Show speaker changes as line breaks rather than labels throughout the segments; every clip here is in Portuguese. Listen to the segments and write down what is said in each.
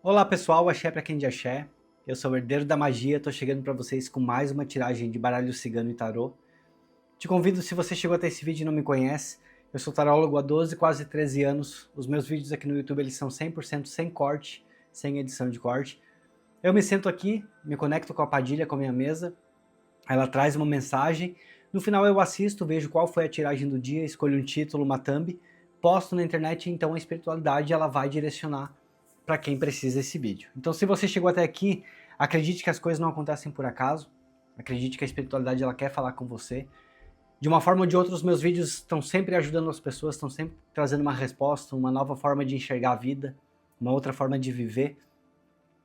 Olá pessoal, axé pra quem de axé. Eu sou o herdeiro da magia, tô chegando pra vocês com mais uma tiragem de baralho cigano e tarô. Te convido, se você chegou até esse vídeo e não me conhece, eu sou tarólogo há 12, quase 13 anos. Os meus vídeos aqui no YouTube eles são 100% sem corte, sem edição de corte. Eu me sento aqui, me conecto com a Padilha, com a minha mesa, ela traz uma mensagem, no final eu assisto, vejo qual foi a tiragem do dia, escolho um título, uma thumb, posto na internet e então a espiritualidade ela vai direcionar para quem precisa desse vídeo. Então se você chegou até aqui, acredite que as coisas não acontecem por acaso, acredite que a espiritualidade ela quer falar com você. De uma forma ou de outra, os meus vídeos estão sempre ajudando as pessoas, estão sempre trazendo uma resposta, uma nova forma de enxergar a vida, uma outra forma de viver.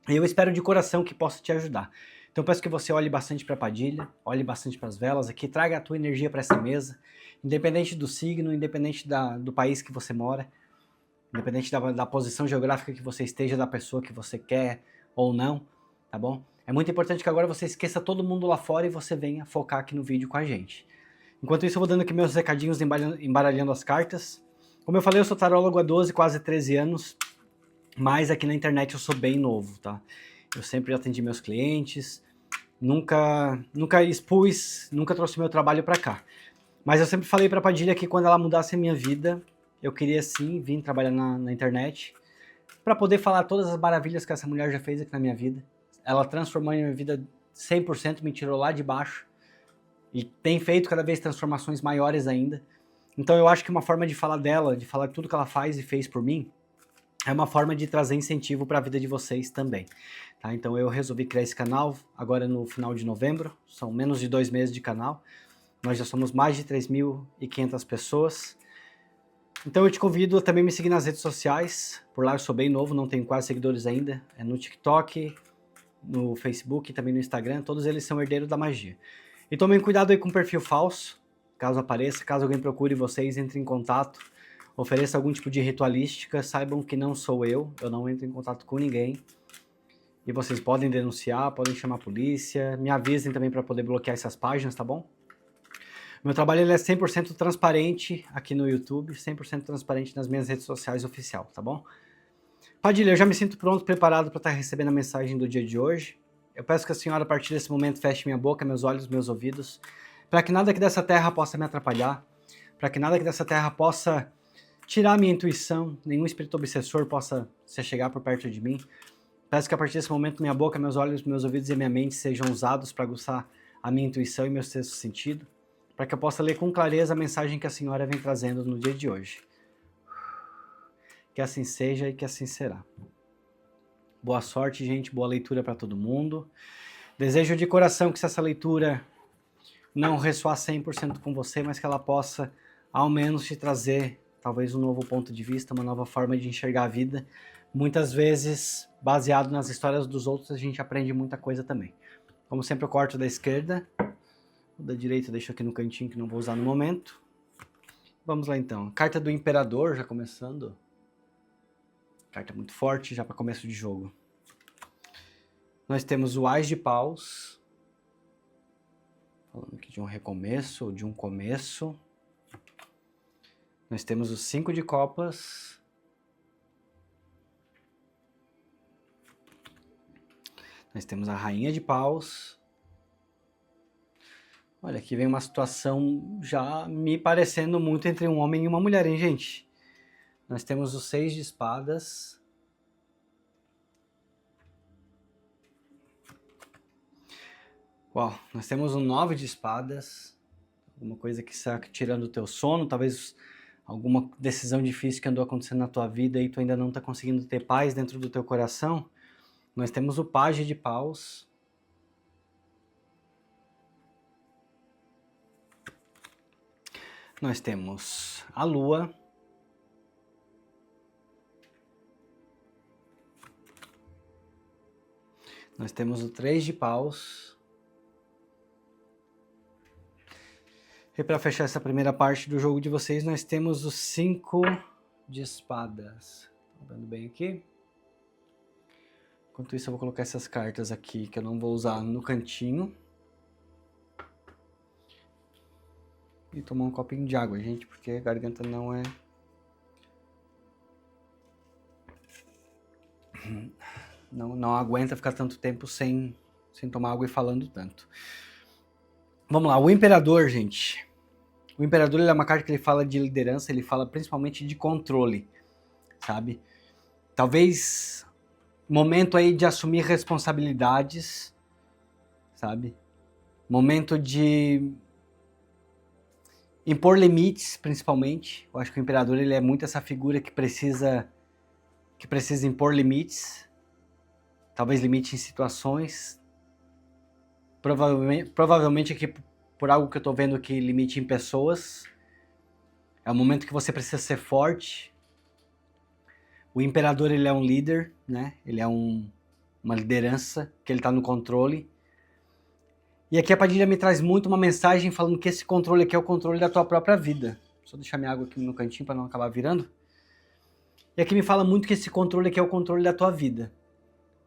E eu espero de coração que possa te ajudar. Então peço que você olhe bastante para a Padilha, olhe bastante para as velas aqui, traga a tua energia para essa mesa, independente do signo, independente do país que você mora, independente da posição geográfica que você esteja, da pessoa que você quer ou não, tá bom? É muito importante que agora você esqueça todo mundo lá fora e você venha focar aqui no vídeo com a gente. Enquanto isso, eu vou dando aqui meus recadinhos, embaralhando as cartas. Como eu falei, eu sou tarólogo há 12, quase 13 anos, mas aqui na internet eu sou bem novo, tá? Eu sempre atendi meus clientes, nunca expus, nunca trouxe meu trabalho para cá. Mas eu sempre falei para a Padilha que quando ela mudasse a minha vida, eu queria sim vir trabalhar na internet para poder falar todas as maravilhas que essa mulher já fez aqui na minha vida. Ela transformou a minha vida 100%, me tirou lá de baixo e tem feito cada vez transformações maiores ainda. Então eu acho que uma forma de falar dela, de falar tudo que ela faz e fez por mim, é uma forma de trazer incentivo para a vida de vocês também. Tá? Então eu resolvi criar esse canal agora no final de novembro, são menos de 2 meses de canal, nós já somos mais de 3.500 pessoas. Então eu te convido a também me seguir nas redes sociais, por lá eu sou bem novo, não tenho quase seguidores ainda, é no TikTok, no Facebook e também no Instagram, todos eles são herdeiros da magia. E tomem cuidado aí com perfil falso, caso apareça, caso alguém procure vocês, entre em contato, ofereça algum tipo de ritualística, saibam que não sou eu não entro em contato com ninguém. E vocês podem denunciar, podem chamar a polícia, me avisem também para poder bloquear essas páginas, tá bom? Meu trabalho ele é 100% transparente aqui no YouTube, 100% transparente nas minhas redes sociais oficial, tá bom? Padilha, eu já me sinto pronto, preparado para estar recebendo a mensagem do dia de hoje. Eu peço que a senhora, a partir desse momento, feche minha boca, meus olhos, meus ouvidos, para que nada aqui dessa terra possa me atrapalhar, para que nada aqui dessa terra possa tirar a minha intuição, nenhum espírito obsessor possa se chegar por perto de mim. Peço que a partir desse momento minha boca, meus olhos, meus ouvidos e minha mente sejam usados para aguçar a minha intuição e meu sexto sentido, para que eu possa ler com clareza a mensagem que a senhora vem trazendo no dia de hoje. Que assim seja e que assim será. Boa sorte, gente, boa leitura para todo mundo. Desejo de coração que se essa leitura não ressoar 100% com você, mas que ela possa ao menos te trazer talvez um novo ponto de vista, uma nova forma de enxergar a vida. Muitas vezes, baseado nas histórias dos outros, a gente aprende muita coisa também. Como sempre, eu corto da esquerda, o da direita eu deixo aqui no cantinho que não vou usar no momento. Vamos lá então. Carta do Imperador, já começando. Carta muito forte, já para começo de jogo. Nós temos o Ás de Paus, falando aqui de um recomeço ou de um começo. Nós temos o 5 de Copas. Nós temos a Rainha de Paus. Olha, aqui vem uma situação já me parecendo muito entre um homem e uma mulher, hein, gente? Nós temos o 6 de Espadas. Uau, nós temos o 9 de Espadas. Alguma coisa que está tirando o teu sono, talvez alguma decisão difícil que andou acontecendo na tua vida e tu ainda não está conseguindo ter paz dentro do teu coração. Nós temos o Pajem de Paus. Nós temos a Lua. Nós temos o 3 de Paus. E para fechar essa primeira parte do jogo de vocês, nós temos o 5 de Espadas. Tá vendo bem aqui? Enquanto isso, eu vou colocar essas cartas aqui que eu não vou usar no cantinho. E tomar um copinho de água, gente, porque a garganta não é... não aguenta ficar tanto tempo sem tomar água e falando tanto. Vamos lá, o Imperador, gente. O Imperador ele é uma carta que ele fala de liderança, ele fala principalmente de controle, sabe? Talvez momento aí de assumir responsabilidades, sabe? Momento de impor limites, principalmente. Eu acho que o Imperador ele é muito essa figura que precisa impor limites. Talvez limite em situações. Provavelmente aqui, por algo que eu tô vendo aqui, limite em pessoas. É o momento que você precisa ser forte. O Imperador ele é um líder, né? Ele é uma liderança, que ele tá no controle. E aqui a Padilha me traz muito uma mensagem falando que esse controle aqui é o controle da tua própria vida. Só deixar minha água aqui no cantinho para não acabar virando. E aqui me fala muito que esse controle aqui é o controle da tua vida.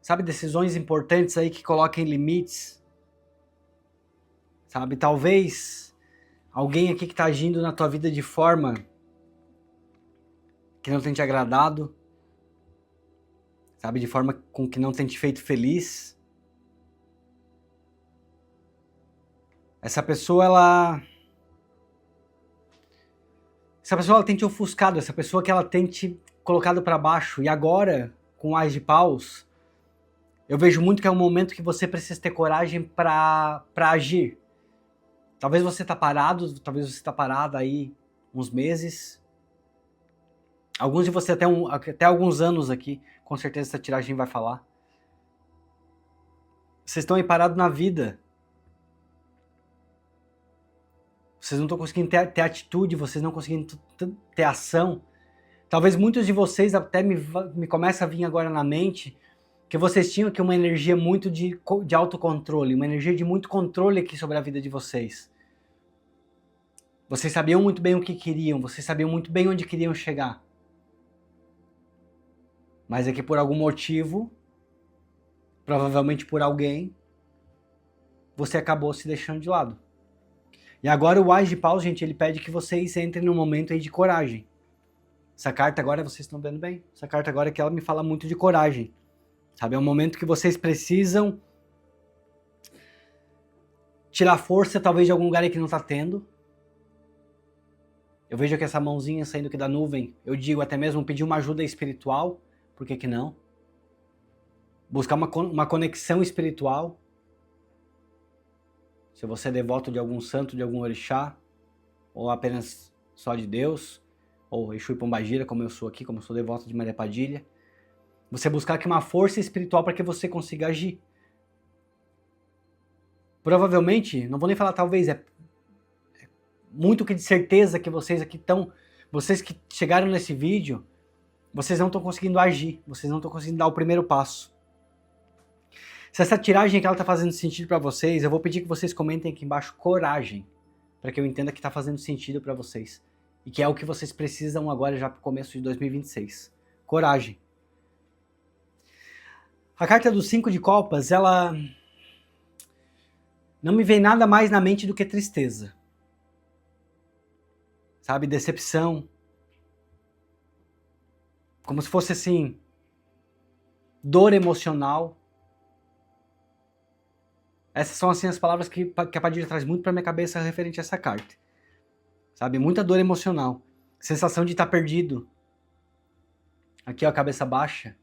Sabe, decisões importantes aí que coloquem limites. Sabe, talvez alguém aqui que tá agindo na tua vida de forma que não tem te agradado. Sabe, de forma com que não tem te feito feliz. Essa pessoa, ela tem te ofuscado, essa pessoa que ela tem te colocado para baixo. E agora, com o Ás de Paus, eu vejo muito que é um momento que você precisa ter coragem para agir. Talvez você tá parado, talvez você tá parada aí uns meses. Alguns de vocês até alguns anos aqui, com certeza essa tiragem vai falar. Vocês estão aí parados na vida. Vocês não estão conseguindo ter atitude, vocês não conseguindo ter ação. Talvez muitos de vocês até me começa a vir agora na mente que vocês tinham aqui uma energia muito de autocontrole, uma energia de muito controle aqui sobre a vida de vocês. Vocês sabiam muito bem o que queriam, vocês sabiam muito bem onde queriam chegar. Mas é que por algum motivo, provavelmente por alguém, você acabou se deixando de lado. E agora o Ás de Paus, gente, ele pede que vocês entrem num momento aí de coragem. Essa carta agora, vocês estão vendo bem? Essa carta agora que ela me fala muito de coragem. Sabe, é um momento que vocês precisam tirar força, talvez, de algum lugar aí que não tá tendo. Eu vejo que essa mãozinha saindo aqui da nuvem, eu digo até mesmo pedir uma ajuda espiritual, por que não? Buscar uma conexão espiritual. Se você é devoto de algum santo, de algum orixá, ou apenas só de Deus, ou Exu e Pombagira, como eu sou aqui, como eu sou devoto de Maria Padilha, você buscar aqui uma força espiritual para que você consiga agir. Provavelmente, não vou nem falar talvez, é muito que de certeza que vocês aqui estão, vocês que chegaram nesse vídeo, vocês não estão conseguindo agir, vocês não estão conseguindo dar o primeiro passo. Se essa tiragem que ela está fazendo sentido para vocês, eu vou pedir que vocês comentem aqui embaixo coragem, para que eu entenda que está fazendo sentido para vocês. E que é o que vocês precisam agora já para o começo de 2026. Coragem. A carta dos 5 de copas, ela não me vem nada mais na mente do que tristeza. Sabe, decepção. Como se fosse assim, dor emocional. Essas são assim as palavras que a Padilha traz muito pra minha cabeça referente a essa carta. Sabe, muita dor emocional. Sensação de estar perdido. Aqui, ó, cabeça baixa.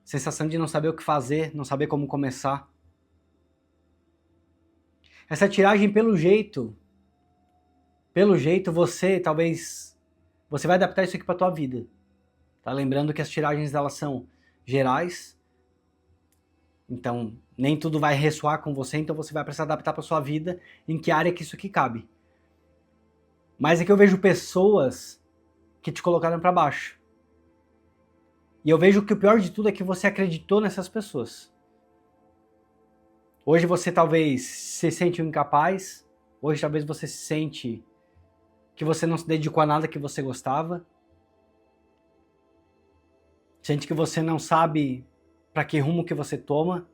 Sensação de não saber o que fazer, não saber como começar. Essa tiragem, pelo jeito, você talvez, você vai adaptar isso aqui pra tua vida. Tá? Lembrando que as tiragens, elas são gerais. Então, nem tudo vai ressoar com você, então você vai precisar adaptar pra sua vida em que área que isso aqui cabe. Mas é que eu vejo pessoas que te colocaram pra baixo. E eu vejo que o pior de tudo é que você acreditou nessas pessoas. Hoje você talvez se sente um incapaz. Hoje talvez você se sente que você não se dedicou a nada que você gostava. Sente que você não sabe para que rumo que você toma.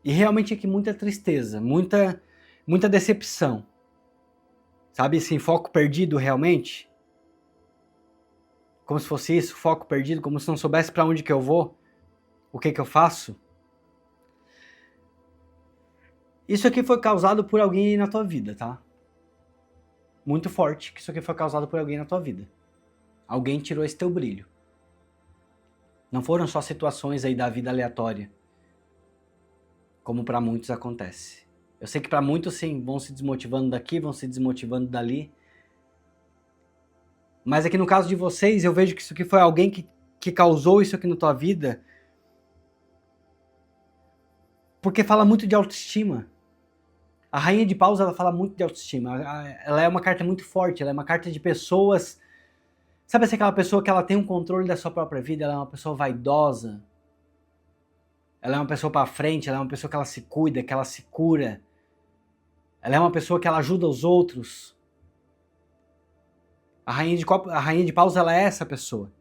E realmente aqui muita tristeza, muita decepção. Sabe esse foco perdido realmente? como se fosse isso, foco perdido, como se não soubesse para onde que eu vou, o que que eu faço. Isso aqui foi causado por alguém na tua vida, tá? Muito forte que isso aqui foi causado por alguém na tua vida. Alguém tirou esse teu brilho. Não foram só situações aí da vida aleatória, como para muitos acontece. Eu sei que para muitos sim, vão se desmotivando daqui, vão se desmotivando dali. Mas aqui no caso de vocês, eu vejo que isso aqui foi alguém que causou isso aqui na tua vida, porque fala muito de autoestima. A Rainha de Paus, ela fala muito de autoestima. Ela é uma carta muito forte, ela é uma carta de pessoas. Sabe assim, aquela pessoa que ela tem um controle da sua própria vida, ela é uma pessoa vaidosa. Ela é uma pessoa para frente, ela é uma pessoa que ela se cuida, que ela se cura. Ela é uma pessoa que ela ajuda os outros. A Rainha de Paus, ela é essa pessoa.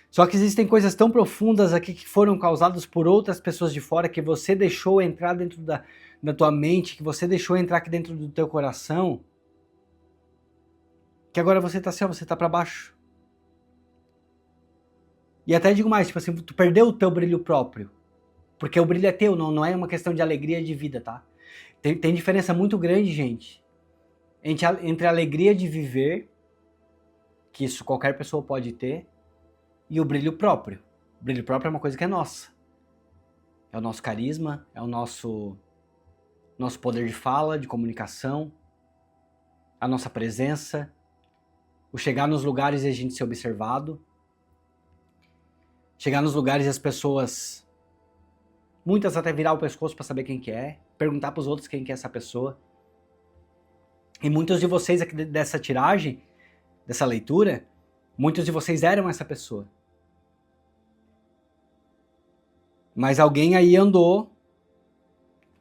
Só que existem coisas tão profundas aqui que foram causadas por outras pessoas de fora, que você deixou entrar dentro da tua mente, que você deixou entrar aqui dentro do teu coração, que agora você tá assim, ó, você tá pra baixo. E até digo mais, tipo assim, tu perdeu o teu brilho próprio. Porque o brilho é teu, não é uma questão de alegria de vida, tá? Tem diferença muito grande, gente, entre a alegria de viver, que isso qualquer pessoa pode ter, e o brilho próprio. O brilho próprio é uma coisa que é nossa. É o nosso carisma, é o nosso poder de fala, de comunicação, a nossa presença, o chegar nos lugares e a gente ser observado, chegar nos lugares e as pessoas, muitas até virar o pescoço para saber quem que é, perguntar para os outros quem que é essa pessoa. E muitos de vocês aqui dessa tiragem, dessa leitura, muitos de vocês eram essa pessoa. Mas alguém aí andou,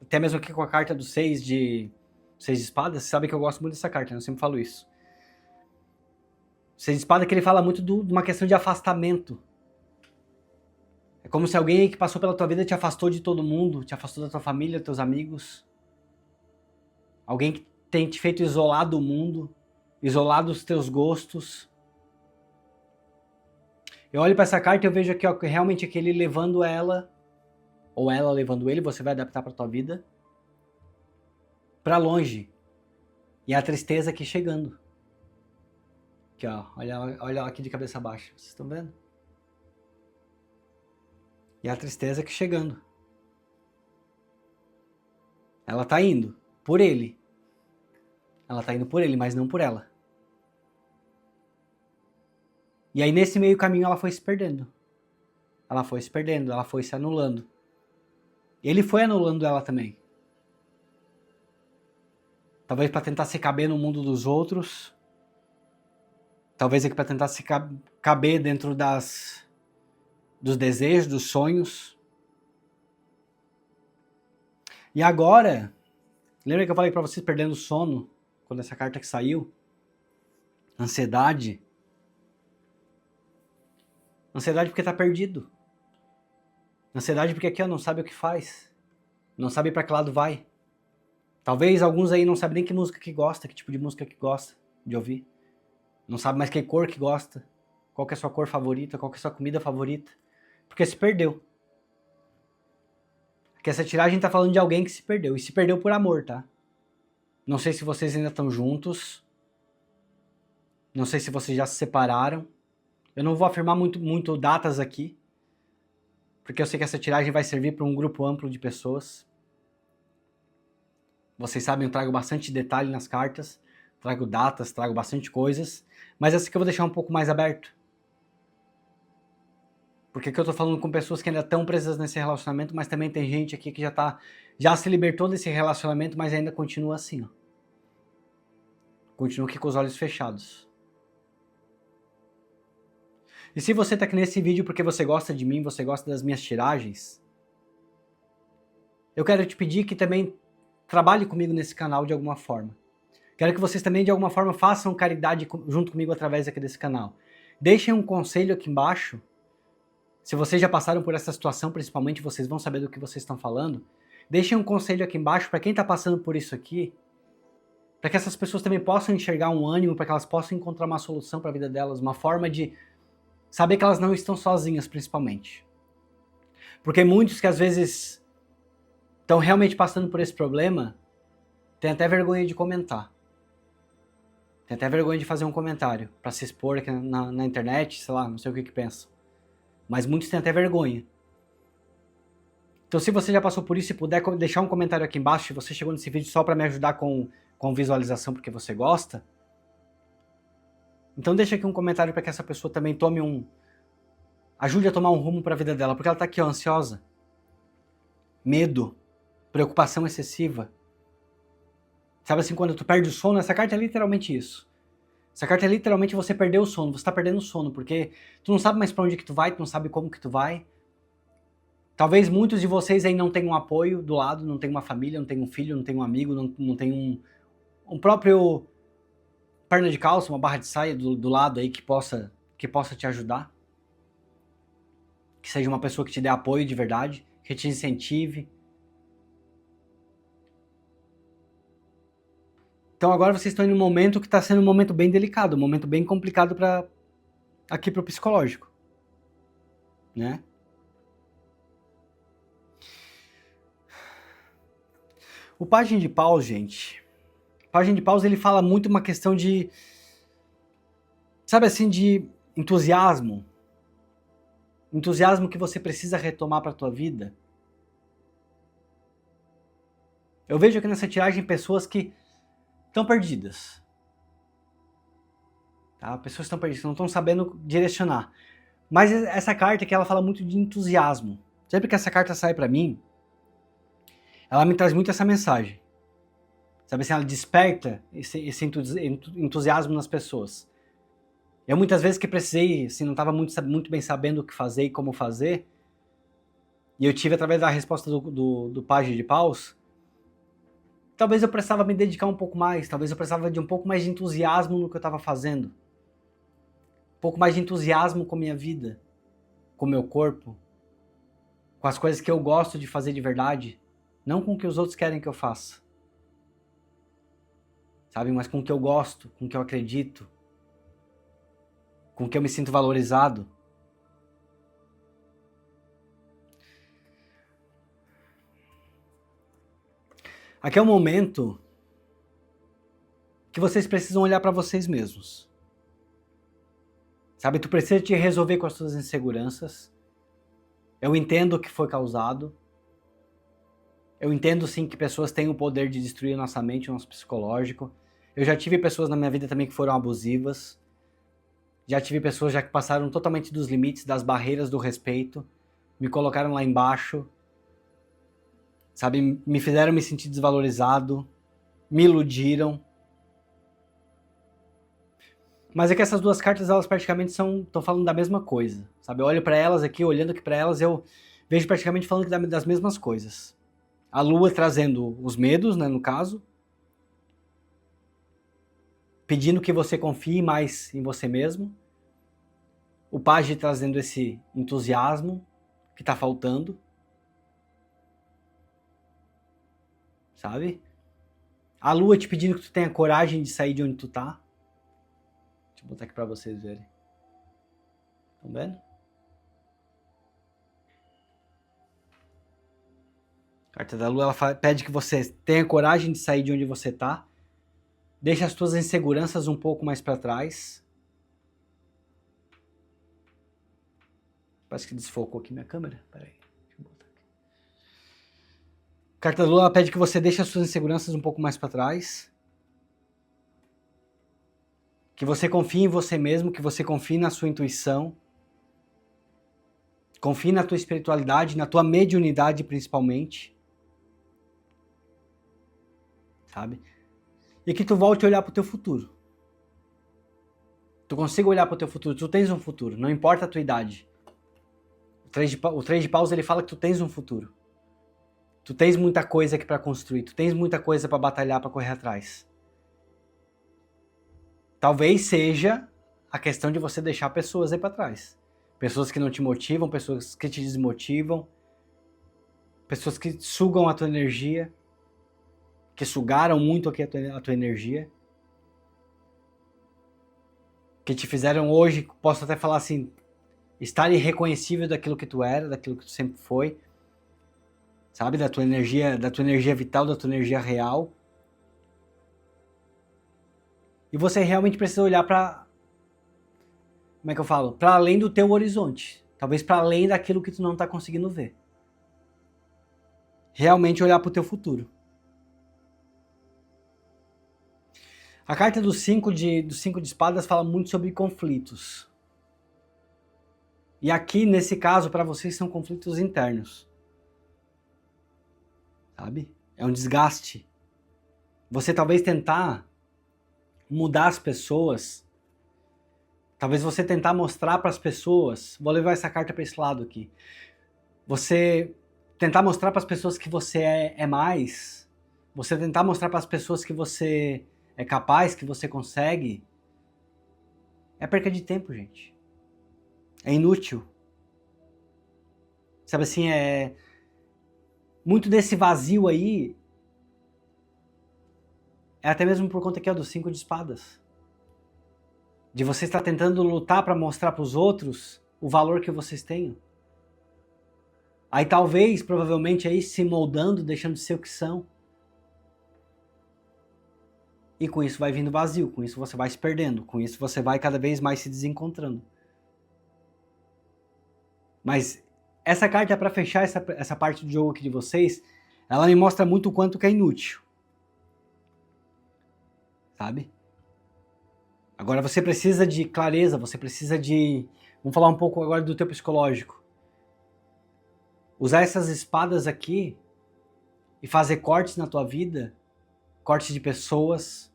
até mesmo aqui com a carta do 6 de espadas, você sabe que eu gosto muito dessa carta, né? Eu sempre falo isso. 6 de espada que ele fala muito de uma questão de afastamento. É como se alguém que passou pela tua vida te afastou de todo mundo, te afastou da tua família, dos teus amigos. Alguém que tem te feito isolar do mundo, isolar dos teus gostos. Eu olho para essa carta e eu vejo aqui, ó, realmente aquele levando ela, ou ela levando ele, você vai adaptar para tua vida, para longe. E a tristeza aqui chegando. Aqui, ó, olha aqui de cabeça baixa, vocês estão vendo? E a tristeza aqui chegando. Ela tá indo por ele. Ela tá indo por ele, mas não por ela. E aí nesse meio caminho ela foi se perdendo. Ela foi se perdendo, ela foi se anulando. Ele foi anulando ela também. Talvez para tentar se caber no mundo dos outros. Talvez aqui para tentar se caber dentro dos desejos, dos sonhos. E agora, lembra que eu falei para vocês perdendo o sono, quando essa carta que saiu? Ansiedade. Ansiedade porque tá perdido. Ansiedade porque aqui ó, não sabe o que faz. Não sabe para que lado vai. Talvez alguns aí não sabem nem que música que gosta, que tipo de música que gosta de ouvir. Não sabe mais que cor que gosta. Qual que é a sua cor favorita, qual que é a sua comida favorita. Porque se perdeu. Porque essa tiragem tá falando de alguém que se perdeu. E se perdeu por amor, tá? Não sei se vocês ainda estão juntos. Não sei se vocês já se separaram. Eu não vou afirmar muito datas aqui. Porque eu sei que essa tiragem vai servir para um grupo amplo de pessoas. Vocês sabem, eu trago bastante detalhe nas cartas. Trago datas, trago bastante coisas. Mas essa aqui eu vou deixar um pouco mais aberto. Porque aqui eu tô falando com pessoas que ainda estão presas nesse relacionamento, mas também tem gente aqui que já se libertou desse relacionamento, mas ainda continua assim, ó. Continua aqui com os olhos fechados. E se você tá aqui nesse vídeo porque você gosta de mim, você gosta das minhas tiragens, eu quero te pedir que também trabalhe comigo nesse canal de alguma forma. Quero que vocês também de alguma forma façam caridade junto comigo através aqui desse canal. Deixem um conselho aqui embaixo. Se vocês já passaram por essa situação, principalmente, vocês vão saber do que vocês estão falando. Deixem um conselho aqui embaixo para quem está passando por isso aqui, para que essas pessoas também possam enxergar um ânimo, para que elas possam encontrar uma solução para a vida delas, uma forma de saber que elas não estão sozinhas, principalmente. Porque muitos que às vezes estão realmente passando por esse problema, têm até vergonha de comentar. Tem até vergonha de fazer um comentário para se expor aqui na internet, sei lá, não sei o que pensam. Mas muitos têm até vergonha. Então se você já passou por isso e puder deixar um comentário aqui embaixo, se você chegou nesse vídeo só para me ajudar com visualização porque você gosta, então deixa aqui um comentário para que essa pessoa também ajude a tomar um rumo para a vida dela, porque ela tá aqui ó, ansiosa, medo, preocupação excessiva. Sabe assim, quando tu perde o sono, essa carta é literalmente isso. Essa carta é literalmente você perdeu o sono, você tá perdendo o sono, porque tu não sabe mais pra onde que tu vai, tu não sabe como que tu vai. Talvez muitos de vocês aí não tenham um apoio do lado, não tem uma família, não tem um filho, não tem um amigo, não tem um próprio perna de calça, uma barra de saia do lado aí que possa te ajudar. Que seja uma pessoa que te dê apoio de verdade, que te incentive. Então agora vocês estão em um momento que está sendo um momento bem delicado, um momento bem complicado aqui para o psicológico, né? O Pajem de Paus, gente, o Pajem de Paus ele fala muito uma questão de, sabe assim, de entusiasmo que você precisa retomar para a tua vida. Eu vejo aqui nessa tiragem pessoas que estão perdidas. Tá? Pessoas estão perdidas, não estão sabendo direcionar. Mas essa carta aqui, ela fala muito de entusiasmo. Sempre que essa carta sai pra mim, ela me traz muito essa mensagem. Sabe assim, ela desperta esse entusiasmo nas pessoas. Eu muitas vezes que precisei, assim, não estava muito bem sabendo o que fazer e como fazer, e eu tive através da resposta do Pajem de Paus, talvez eu precisava me dedicar um pouco mais, talvez eu precisava de um pouco mais de entusiasmo no que eu estava fazendo. Um pouco mais de entusiasmo com a minha vida, com o meu corpo, com as coisas que eu gosto de fazer de verdade, não com o que os outros querem que eu faça. Sabe? Mas com o que eu gosto, com o que eu acredito, com o que eu me sinto valorizado. Aqui é um momento que vocês precisam olhar para vocês mesmos. Sabe, tu precisa te resolver com as suas inseguranças. Eu entendo o que foi causado. Eu entendo sim que pessoas têm o poder de destruir a nossa mente, o nosso psicológico. Eu já tive pessoas na minha vida também que foram abusivas. Já tive pessoas já que passaram totalmente dos limites, das barreiras do respeito. Me colocaram lá embaixo. Sabe, me fizeram me sentir desvalorizado. Me iludiram. Mas é que essas duas cartas, elas praticamente estão falando da mesma coisa, sabe? Eu olho pra elas aqui, olhando aqui pra elas, eu vejo praticamente falando das mesmas coisas. A Lua trazendo os medos, né, no caso. Pedindo que você confie mais em você mesmo. O Pajem trazendo esse entusiasmo que tá faltando. Sabe? A Lua te pedindo que tu tenha coragem de sair de onde tu tá. Deixa eu botar aqui pra vocês verem. Estão vendo? A carta da Lua, ela pede que você tenha coragem de sair de onde você tá. Deixa as tuas inseguranças um pouco mais pra trás. Parece que desfocou aqui minha câmera. Peraí. Deixa eu botar aqui. A carta da Lua, ela pede que você deixe as suas inseguranças um pouco mais pra trás. Que você confie em você mesmo, que você confie na sua intuição. Confie na tua espiritualidade, na tua mediunidade principalmente. Sabe? E que tu volte a olhar pro teu futuro. Tu consiga olhar pro teu futuro, tu tens um futuro, não importa a tua idade. O Três de Paus, ele fala que tu tens um futuro. Tu tens muita coisa aqui pra construir, tu tens muita coisa pra batalhar, pra correr atrás. Talvez seja a questão de você deixar pessoas aí pra trás. Pessoas que não te motivam, pessoas que te desmotivam, pessoas que sugam a tua energia. que sugaram muito aqui a tua energia, que te fizeram hoje, posso até falar assim, estar irreconhecível daquilo que tu era, daquilo que tu sempre foi, sabe, da tua energia vital, da tua energia real. E você realmente precisa olhar para, como é que eu falo? Para além do teu horizonte. Talvez para além daquilo que tu não tá conseguindo ver. Realmente olhar para o teu futuro. A carta dos cinco de espadas fala muito sobre conflitos. E aqui, nesse caso, para vocês são conflitos internos. Sabe? É um desgaste. Você talvez tentar mudar as pessoas. Talvez você tentar mostrar para as pessoas. Vou levar essa carta para esse lado aqui. Você tentar mostrar para as pessoas que você é mais. Você tentar mostrar para as pessoas que você é capaz, que você consegue. É perca de tempo, gente. É inútil. Sabe assim, muito desse vazio aí é até mesmo por conta aqui, ó, dos 5 de espadas. De você estar tentando lutar para mostrar para os outros o valor que vocês têm. Aí talvez, provavelmente, aí se moldando, deixando de ser o que são. E com isso vai vindo vazio, com isso você vai se perdendo, com isso você vai cada vez mais se desencontrando. Mas essa carta é para fechar essa parte do jogo aqui de vocês, ela me mostra muito o quanto que é inútil. Sabe? Agora você precisa de clareza, você precisa de... Vamos falar um pouco agora do teu psicológico. Usar essas espadas aqui e fazer cortes na tua vida, cortes de pessoas,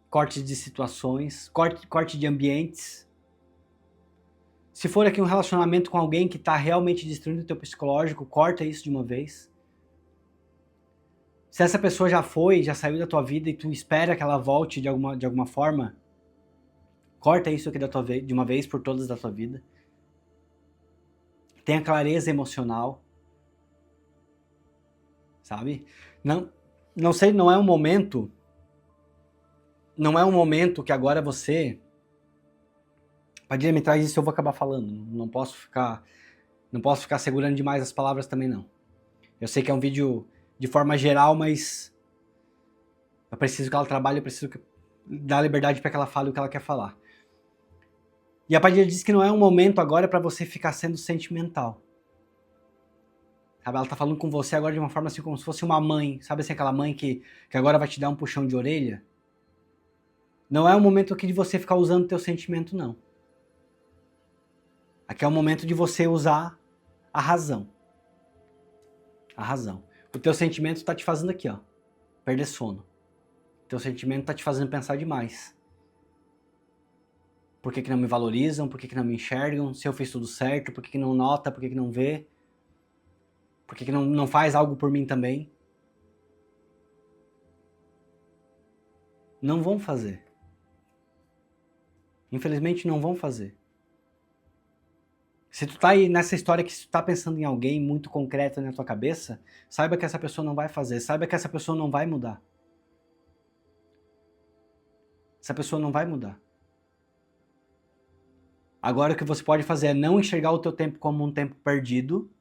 cortes de situações, corte de ambientes. Se for aqui um relacionamento com alguém que está realmente destruindo o teu psicológico, corta isso de uma vez. Se essa pessoa já foi, já saiu da tua vida e tu espera que ela volte de alguma forma, corta isso aqui de uma vez por todas da tua vida. Tenha clareza emocional. Sabe? Não sei, não é um momento que agora você... Padilha, me traz isso, eu vou acabar falando. Não posso ficar segurando demais as palavras também, não. Eu sei que é um vídeo de forma geral, mas eu preciso que ela trabalhe, eu preciso dar liberdade para que ela fale o que ela quer falar. E a Padilha diz que não é um momento agora para você ficar sendo sentimental. Sabe? Ela tá falando com você agora de uma forma assim como se fosse uma mãe. Sabe assim, aquela mãe que agora vai te dar um puxão de orelha? Não é o momento aqui de você ficar usando o teu sentimento, não. Aqui é o momento de você usar a razão. A razão. O teu sentimento tá te fazendo aqui, ó, perder sono. O teu sentimento tá te fazendo pensar demais. Por que não me valorizam? Por que não me enxergam? Se eu fiz tudo certo, por que não nota? Por que não vê? Por que não faz algo por mim também? Não vão fazer. Infelizmente não vão fazer. Se tu tá aí nessa história que tu tá pensando em alguém muito concreto na tua cabeça, saiba que essa pessoa não vai fazer, saiba que essa pessoa não vai mudar. Essa pessoa não vai mudar. Agora o que você pode fazer é não enxergar o teu tempo como um tempo perdido,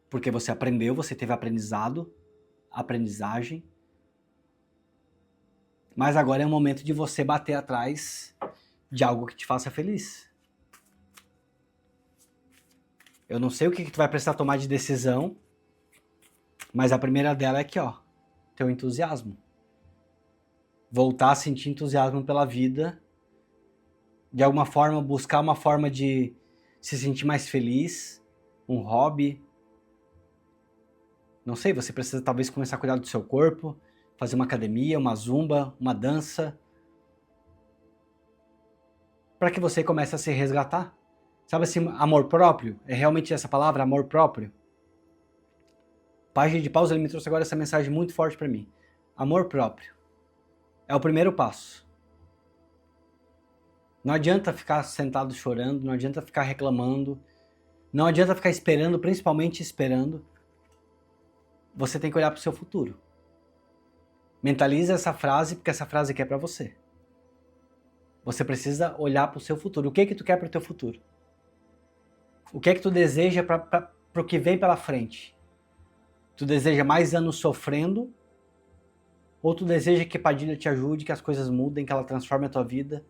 porque você aprendeu, você teve aprendizado, aprendizagem. Mas agora é o momento de você bater atrás de algo que te faça feliz. Eu não sei o que tu vai precisar tomar de decisão, mas a primeira dela é aqui, ó, teu entusiasmo. Voltar a sentir entusiasmo pela vida, de alguma forma buscar uma forma de se sentir mais feliz, um hobby. Não sei, você precisa talvez começar a cuidar do seu corpo, fazer uma academia, uma zumba, uma dança, para que você comece a se resgatar. Sabe assim, amor próprio? É realmente essa palavra, amor próprio? Página de Pausa, ele me trouxe agora essa mensagem muito forte para mim. Amor próprio é o primeiro passo. Não adianta ficar sentado chorando, não adianta ficar reclamando, não adianta ficar esperando, principalmente esperando. você tem que olhar para o seu futuro. Mentaliza essa frase, porque essa frase aqui é para você. Você precisa olhar para o seu futuro. O que que tu quer para o teu futuro? O que é que tu deseja para o que vem pela frente? Tu deseja mais anos sofrendo? Ou tu deseja que Padilha te ajude, que as coisas mudem, que ela transforme a tua vida?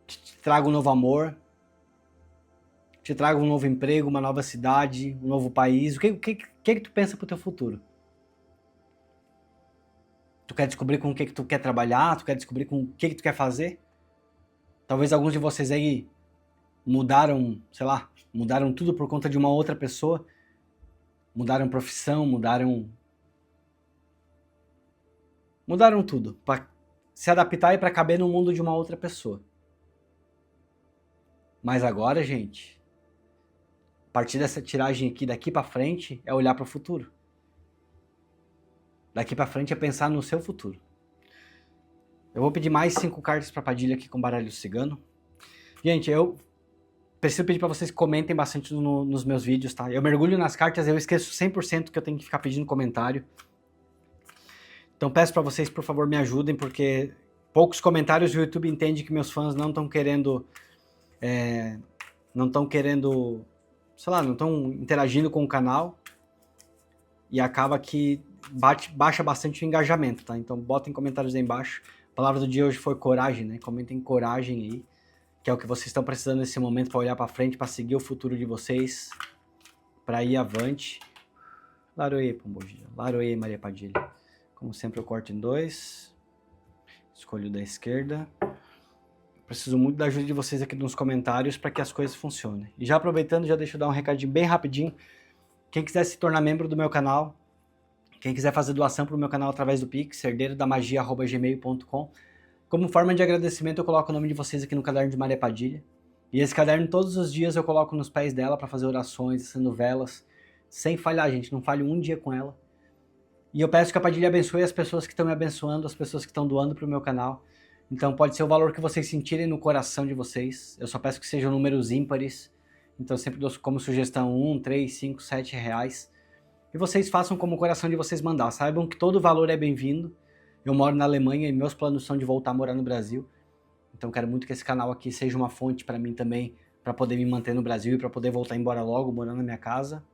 Te traga um novo amor? Te traga um novo emprego, uma nova cidade, um novo país? O que tu pensa pro teu futuro? Tu quer descobrir com o que tu quer trabalhar? Tu quer descobrir com o que tu quer fazer? Talvez alguns de vocês aí mudaram, sei lá, mudaram tudo por conta de uma outra pessoa. Mudaram profissão, mudaram tudo para se adaptar e para caber no mundo de uma outra pessoa. Mas agora, gente, a partir dessa tiragem aqui, daqui para frente, é olhar para o futuro. Daqui para frente é pensar no seu futuro. Eu vou pedir mais 5 cartas para Padilha aqui com baralho cigano. Gente, eu preciso pedir para vocês que comentem bastante nos meus vídeos, tá? Eu mergulho nas cartas, eu esqueço 100% que eu tenho que ficar pedindo comentário. Então peço para vocês, por favor, me ajudem, porque poucos comentários o YouTube entende que meus fãs não estão querendo, sei lá, não estão interagindo com o canal, e acaba que baixa bastante o engajamento, tá? Então botem comentários aí embaixo. A palavra do dia hoje foi coragem, né? Comentem coragem aí, que é o que vocês estão precisando nesse momento para olhar para frente, para seguir o futuro de vocês, para ir avante. Laroei, Pombogira. Laroei, Maria Padilha. Como sempre, eu corto em 2. Escolho da esquerda. Preciso muito da ajuda de vocês aqui nos comentários para que as coisas funcionem. E já aproveitando, já deixo eu dar um recadinho bem rapidinho. Quem quiser se tornar membro do meu canal, quem quiser fazer doação para o meu canal através do Pix, herdeirodamagia@gmail.com. Como forma de agradecimento, eu coloco o nome de vocês aqui no caderno de Maria Padilha. E esse caderno, todos os dias, eu coloco nos pés dela para fazer orações, acendo velas, sem falhar, gente. Não falho um dia com ela. E eu peço que a Padilha abençoe as pessoas que estão me abençoando, as pessoas que estão doando para o meu canal. Então pode ser o valor que vocês sentirem no coração de vocês. Eu só peço que sejam números ímpares. Então eu sempre dou como sugestão 1, 3, 5, 7 reais. E vocês façam como o coração de vocês mandar. Saibam que todo valor é bem-vindo. Eu moro na Alemanha e meus planos são de voltar a morar no Brasil. Então quero muito que esse canal aqui seja uma fonte para mim também, para poder me manter no Brasil e para poder voltar embora logo, morando na minha casa.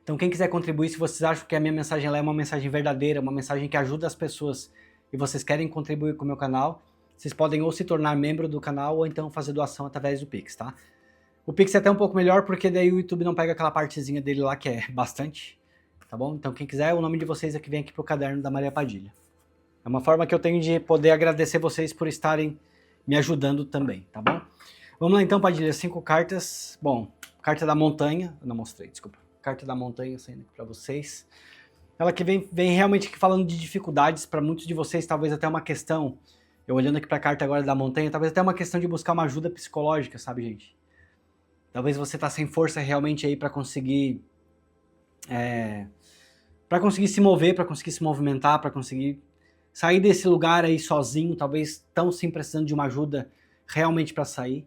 Então quem quiser contribuir, se vocês acham que a minha mensagem é uma mensagem verdadeira, uma mensagem que ajuda as pessoas e vocês querem contribuir com o meu canal, vocês podem ou se tornar membro do canal ou então fazer doação através do Pix, tá? O Pix é até um pouco melhor porque daí o YouTube não pega aquela partezinha dele lá que é bastante, tá bom? Então quem quiser, o nome de vocês é que vem aqui pro caderno da Maria Padilha. É uma forma que eu tenho de poder agradecer vocês por estarem me ajudando também, tá bom? Vamos lá então, Padilha, 5 cartas. Bom, carta da montanha, eu não mostrei, desculpa. Carta da montanha saindo aqui para vocês. Ela que vem realmente aqui falando de dificuldades para muitos de vocês, talvez até uma questão, eu olhando aqui para a carta agora da montanha, talvez até uma questão de buscar uma ajuda psicológica, sabe, gente? Talvez você tá sem força realmente aí para conseguir se mover, para conseguir se movimentar, para conseguir sair desse lugar aí sozinho, talvez tão sim precisando de uma ajuda realmente para sair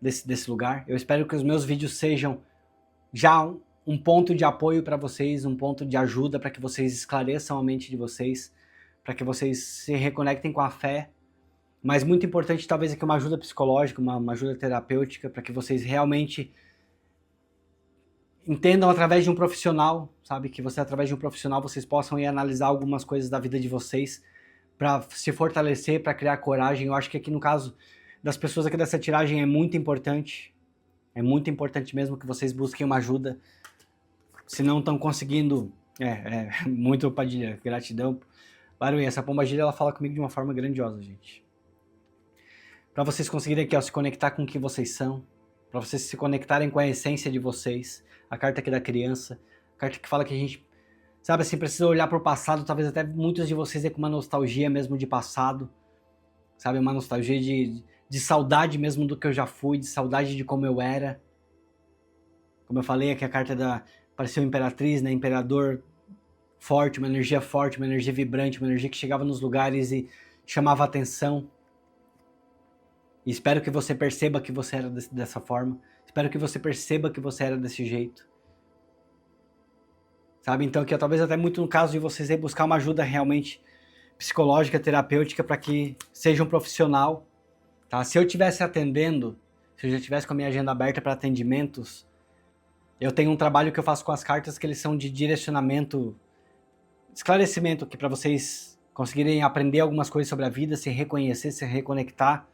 desse lugar. Eu espero que os meus vídeos sejam já um ponto de apoio para vocês, um ponto de ajuda para que vocês esclareçam a mente de vocês, para que vocês se reconectem com a fé, mas muito importante talvez aqui uma ajuda psicológica, uma ajuda terapêutica, para que vocês realmente entendam através de um profissional, sabe? Que você através de um profissional vocês possam ir analisar algumas coisas da vida de vocês para se fortalecer, para criar coragem. Eu acho que aqui no caso das pessoas aqui dessa tiragem é muito importante mesmo que vocês busquem uma ajuda. Se não estão conseguindo, muito Padilha, gratidão. Claro, essa pombagira ela fala comigo de uma forma grandiosa, gente. Para vocês conseguirem aqui, ó, se conectar com o que vocês são, para vocês se conectarem com a essência de vocês, a carta aqui da criança, a carta que fala que a gente, sabe assim, precisa olhar para o passado, talvez até muitos de vocês é com uma nostalgia mesmo de passado, sabe, uma nostalgia de saudade mesmo do que eu já fui, de saudade de como eu era. Como eu falei, aqui a carta pareceu imperatriz, né, imperador forte, uma energia vibrante, uma energia que chegava nos lugares e chamava atenção. E espero que você perceba que você era dessa forma. Espero que você perceba que você era desse jeito. sabe? Então aqui, ó, talvez até muito no caso de vocês aí buscar uma ajuda realmente psicológica, terapêutica, para que seja um profissional, tá? Se eu estivesse atendendo, se eu já estivesse com a minha agenda aberta para atendimentos, eu tenho um trabalho que eu faço com as cartas que eles são de direcionamento, esclarecimento aqui para vocês conseguirem aprender algumas coisas sobre a vida, se reconhecer, se reconectar.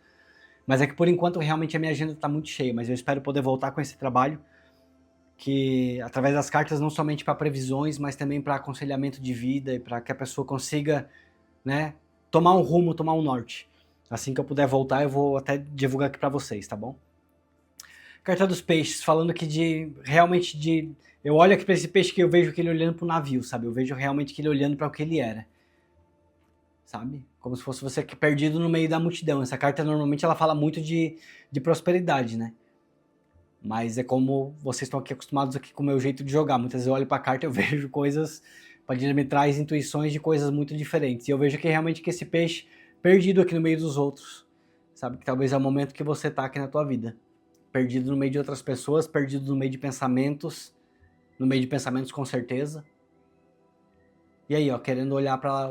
Mas é que por enquanto realmente a minha agenda está muito cheia, mas eu espero poder voltar com esse trabalho, que através das cartas não somente para previsões, mas também para aconselhamento de vida e para que a pessoa consiga, né, tomar um rumo, tomar um norte. Assim que eu puder voltar, eu vou até divulgar aqui para vocês, tá bom? Carta dos peixes, falando aqui realmente eu olho aqui para esse peixe que eu vejo que ele olhando para o navio, sabe? Eu vejo realmente que ele olhando para o que ele era, sabe? Como se fosse você aqui perdido no meio da multidão. Essa carta normalmente ela fala muito de prosperidade, né? Mas é como vocês estão aqui acostumados aqui com o meu jeito de jogar. Muitas vezes eu olho para a carta e eu vejo coisas, Padilha me traz intuições de coisas muito diferentes. E eu vejo que realmente que esse peixe perdido aqui no meio dos outros, sabe? Que talvez é o momento que você tá aqui na tua vida. Perdido no meio de outras pessoas, perdido no meio de pensamentos, no meio de pensamentos com certeza. E aí, ó,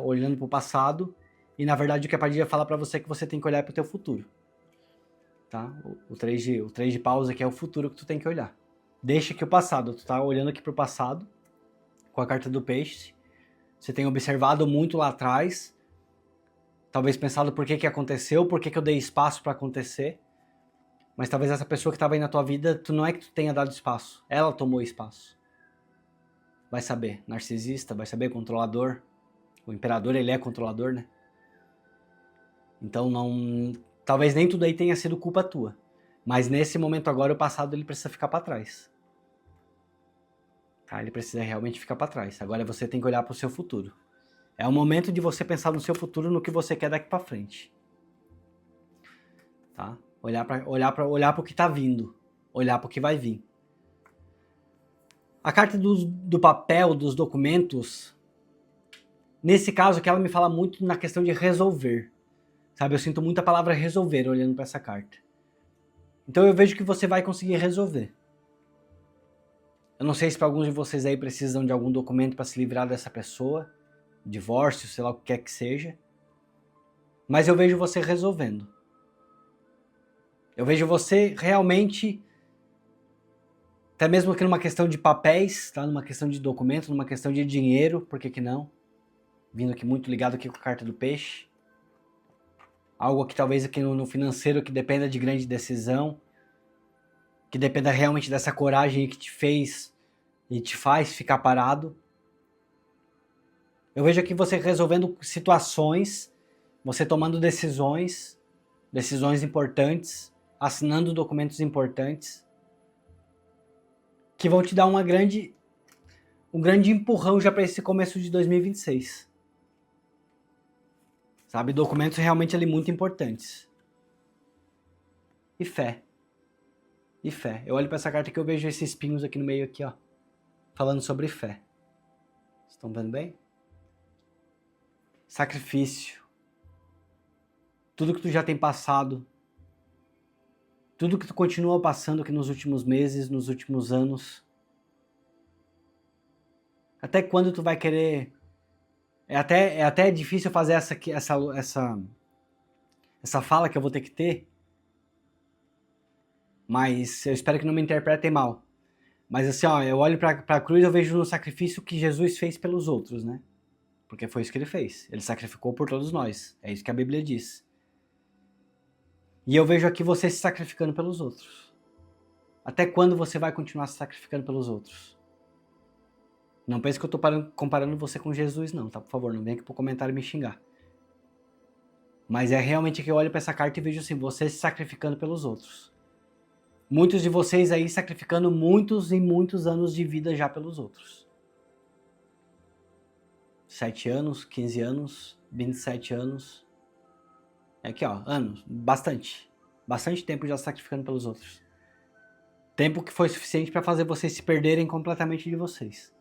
olhando pro passado, e na verdade o que a Padilha fala para você é que você tem que olhar pro teu futuro. Tá? O 3 de paus aqui é o futuro que tu tem que olhar. Deixa que o passado, tu tá olhando aqui pro passado, com a carta do peixe, você tem observado muito lá atrás, talvez pensado por que aconteceu, por que eu dei espaço para acontecer, mas talvez essa pessoa que estava aí na tua vida, tu não é que tu tenha dado espaço, ela tomou espaço. Vai saber, narcisista, vai saber, controlador. O imperador, ele é controlador, né? Então talvez nem tudo aí tenha sido culpa tua. Mas nesse momento agora, o passado ele precisa ficar para trás. Tá? Ele precisa realmente ficar para trás. Agora você tem que olhar para o seu futuro. É o momento de você pensar no seu futuro, no que você quer daqui para frente. Tá? Olhar para o que tá vindo. Olhar para o que vai vir. A carta do papel, dos documentos, nesse caso aqui ela me fala muito na questão de resolver. Sabe, eu sinto muito a palavra resolver olhando para essa carta. Então eu vejo que você vai conseguir resolver. Eu não sei se para alguns de vocês aí precisam de algum documento para se livrar dessa pessoa, divórcio, sei lá o que quer que seja. Mas eu vejo você resolvendo. Eu vejo você realmente, até mesmo aqui numa questão de papéis, tá? Numa questão de documentos, numa questão de dinheiro, por que não? Vindo aqui muito ligado aqui com a carta do peixe. Algo que talvez aqui no financeiro que dependa de grande decisão, que dependa realmente dessa coragem que te fez e te faz ficar parado. Eu vejo aqui você resolvendo situações, você tomando decisões importantes, assinando documentos importantes, que vão te dar um grande empurrão já para esse começo de 2026. Sabe, documentos realmente ali muito importantes. E fé. E fé. Eu olho para essa carta que eu vejo esses pinhos aqui no meio aqui, ó, falando sobre fé. Estão vendo bem? Sacrifício. Tudo que tu já tem passado. Tudo que tu continua passando aqui nos últimos meses, nos últimos anos. Até quando tu vai querer... É até difícil fazer essa fala que eu vou ter que ter. Mas eu espero que não me interpretem mal. Mas assim, ó, eu olho para a cruz e eu vejo no sacrifício que Jesus fez pelos outros, né? Porque foi isso que ele fez. Ele sacrificou por todos nós. É isso que a Bíblia diz. E eu vejo aqui você se sacrificando pelos outros. Até quando você vai continuar se sacrificando pelos outros? Não pense que eu tô comparando você com Jesus, não, tá? Por favor, não venha aqui pro comentário me xingar. Mas é realmente que eu olho para essa carta e vejo assim, você se sacrificando pelos outros. Muitos de vocês aí sacrificando muitos e muitos anos de vida já pelos outros. 7 anos, 15 anos, 27 anos. É aqui, ó, anos, bastante. Bastante tempo já sacrificando pelos outros. Tempo que foi suficiente para fazer vocês se perderem completamente de vocês.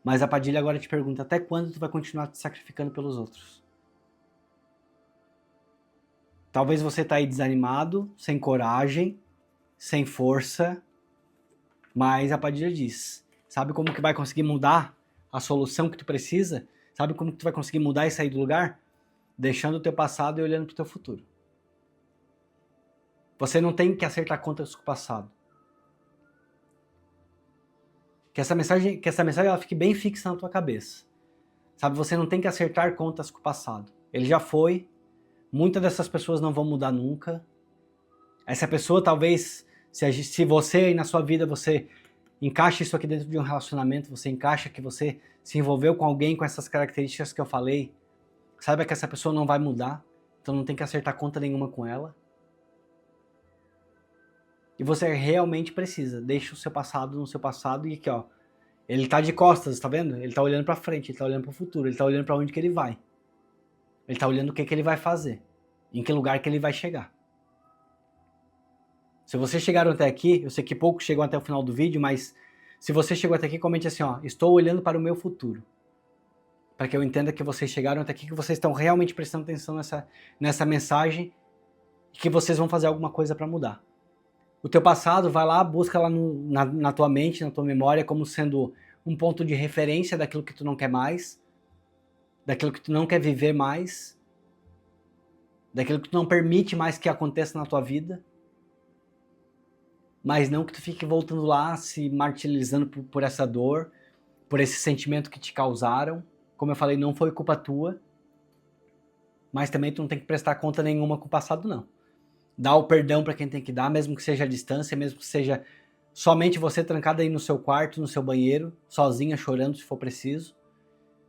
Mas a Padilha agora te pergunta, até quando tu vai continuar te sacrificando pelos outros? Talvez você tá aí desanimado, sem coragem, sem força, mas a Padilha diz, sabe como que vai conseguir mudar a solução que tu precisa, sabe como que tu vai conseguir mudar e sair do lugar? Deixando o teu passado e olhando pro teu futuro. Você não tem que acertar contas com o passado. Que essa mensagem ela fique bem fixa na tua cabeça. Sabe, você não tem que acertar contas com o passado. Ele já foi. Muitas dessas pessoas não vão mudar nunca. Essa pessoa, talvez, se você aí na sua vida, você encaixa isso aqui dentro de um relacionamento, você encaixa que você se envolveu com alguém com essas características que eu falei, saiba que essa pessoa não vai mudar, então não tem que acertar conta nenhuma com ela. E você realmente precisa, deixa o seu passado no seu passado e aqui, ó, ele tá de costas, tá vendo? Ele tá olhando pra frente, ele tá olhando pro futuro, ele tá olhando pra onde que ele vai. Ele tá olhando o que que ele vai fazer, em que lugar que ele vai chegar. Se vocês chegaram até aqui, eu sei que poucos chegam até o final do vídeo, mas se você chegou até aqui, comente assim, ó, estou olhando para o meu futuro. Para que eu entenda que vocês chegaram até aqui, que vocês estão realmente prestando atenção nessa mensagem e que vocês vão fazer alguma coisa para mudar. O teu passado, vai lá, busca lá na tua mente, na tua memória, como sendo um ponto de referência daquilo que tu não quer mais, daquilo que tu não quer viver mais, daquilo que tu não permite mais que aconteça na tua vida. Mas não que tu fique voltando lá, se martirizando por essa dor, por esse sentimento que te causaram. Como eu falei, não foi culpa tua, mas também tu não tem que prestar conta nenhuma com o passado, não. Dá o perdão para quem tem que dar, mesmo que seja à distância, mesmo que seja somente você trancada aí no seu quarto, no seu banheiro, sozinha, chorando se for preciso.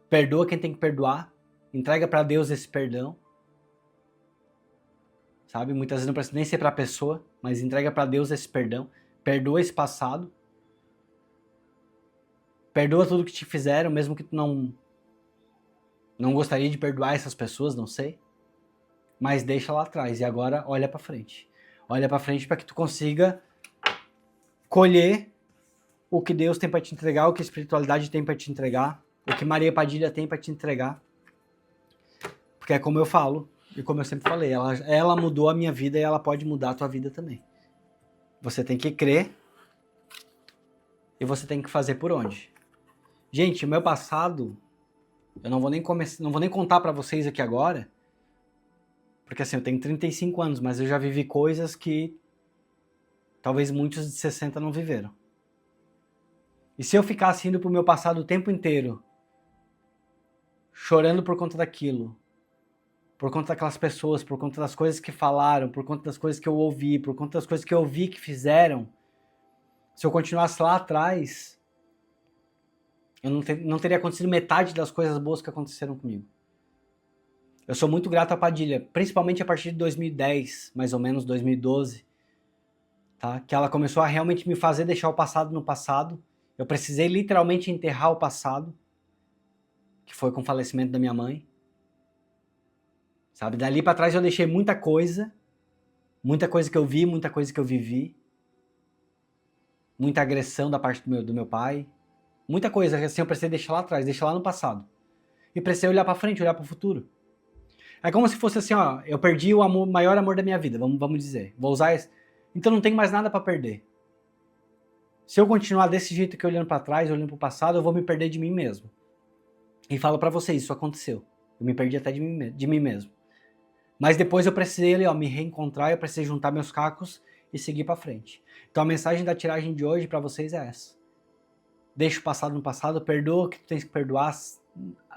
Perdoa quem tem que perdoar, entrega para Deus esse perdão. Sabe? Muitas vezes não precisa nem ser para a pessoa, mas entrega para Deus esse perdão. Perdoa esse passado. Perdoa tudo que te fizeram, mesmo que tu não gostaria de perdoar essas pessoas, não sei. Mas deixa lá atrás e agora olha para frente. Olha para frente para que tu consiga colher o que Deus tem para te entregar, o que a espiritualidade tem para te entregar, o que Maria Padilha tem para te entregar. Porque é como eu falo, e como eu sempre falei, ela mudou a minha vida e ela pode mudar a tua vida também. Você tem que crer e você tem que fazer por onde. Gente, o meu passado, eu não vou nem contar pra vocês aqui agora, porque assim, eu tenho 35 anos, mas eu já vivi coisas que talvez muitos de 60 não viveram. E se eu ficasse indo pro meu passado o tempo inteiro, chorando por conta daquilo, por conta daquelas pessoas, por conta das coisas que falaram, por conta das coisas que eu ouvi, por conta das coisas que eu vi que fizeram, se eu continuasse lá atrás, eu não teria acontecido metade das coisas boas que aconteceram comigo. Eu sou muito grato à Padilha, principalmente a partir de 2010, mais ou menos, 2012, tá? Que ela começou a realmente me fazer deixar o passado no passado. Eu precisei literalmente enterrar o passado, que foi com o falecimento da minha mãe. Sabe? Dali pra trás eu deixei muita coisa que eu vi, muita coisa que eu vivi, muita agressão da parte do meu pai, muita coisa que assim eu precisei deixar lá atrás, deixar lá no passado. E precisei olhar pra frente, olhar pro futuro. É como se fosse assim, ó, eu perdi o maior amor da minha vida, vamos dizer. Vou usar esse. Então não tenho mais nada pra perder. Se eu continuar desse jeito que olhando pra trás, olhando pro passado, eu vou me perder de mim mesmo. E falo pra vocês, isso aconteceu. Eu me perdi até de mim mesmo. Mas depois eu precisei ali, ó, me reencontrar, eu precisei juntar meus cacos e seguir pra frente. Então a mensagem da tiragem de hoje pra vocês é essa. Deixa o passado no passado, perdoa o que tu tens que perdoar,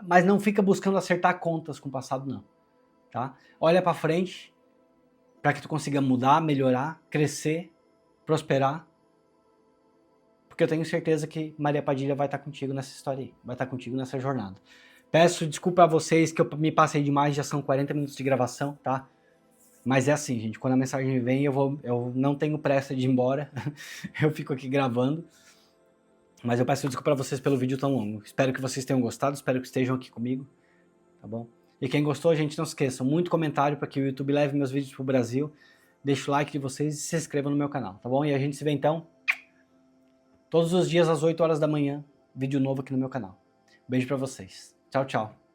mas não fica buscando acertar contas com o passado, não. Tá? Olha pra frente pra que tu consiga mudar, melhorar, crescer, prosperar. Porque eu tenho certeza que Maria Padilha vai estar contigo nessa história aí, vai estar contigo nessa jornada. Peço desculpa a vocês que eu me passei demais, já são 40 minutos de gravação, tá? Mas é assim, gente, quando a mensagem vem, eu não tenho pressa de ir embora, eu fico aqui gravando. Mas eu peço desculpa a vocês pelo vídeo tão longo. Espero que vocês tenham gostado, espero que estejam aqui comigo, tá bom? E quem gostou, gente, não se esqueçam, muito comentário para que o YouTube leve meus vídeos pro Brasil. Deixa o like de vocês e se inscreva no meu canal, tá bom? E a gente se vê então todos os dias às 8 horas da manhã, vídeo novo aqui no meu canal. Beijo pra vocês. Tchau, tchau.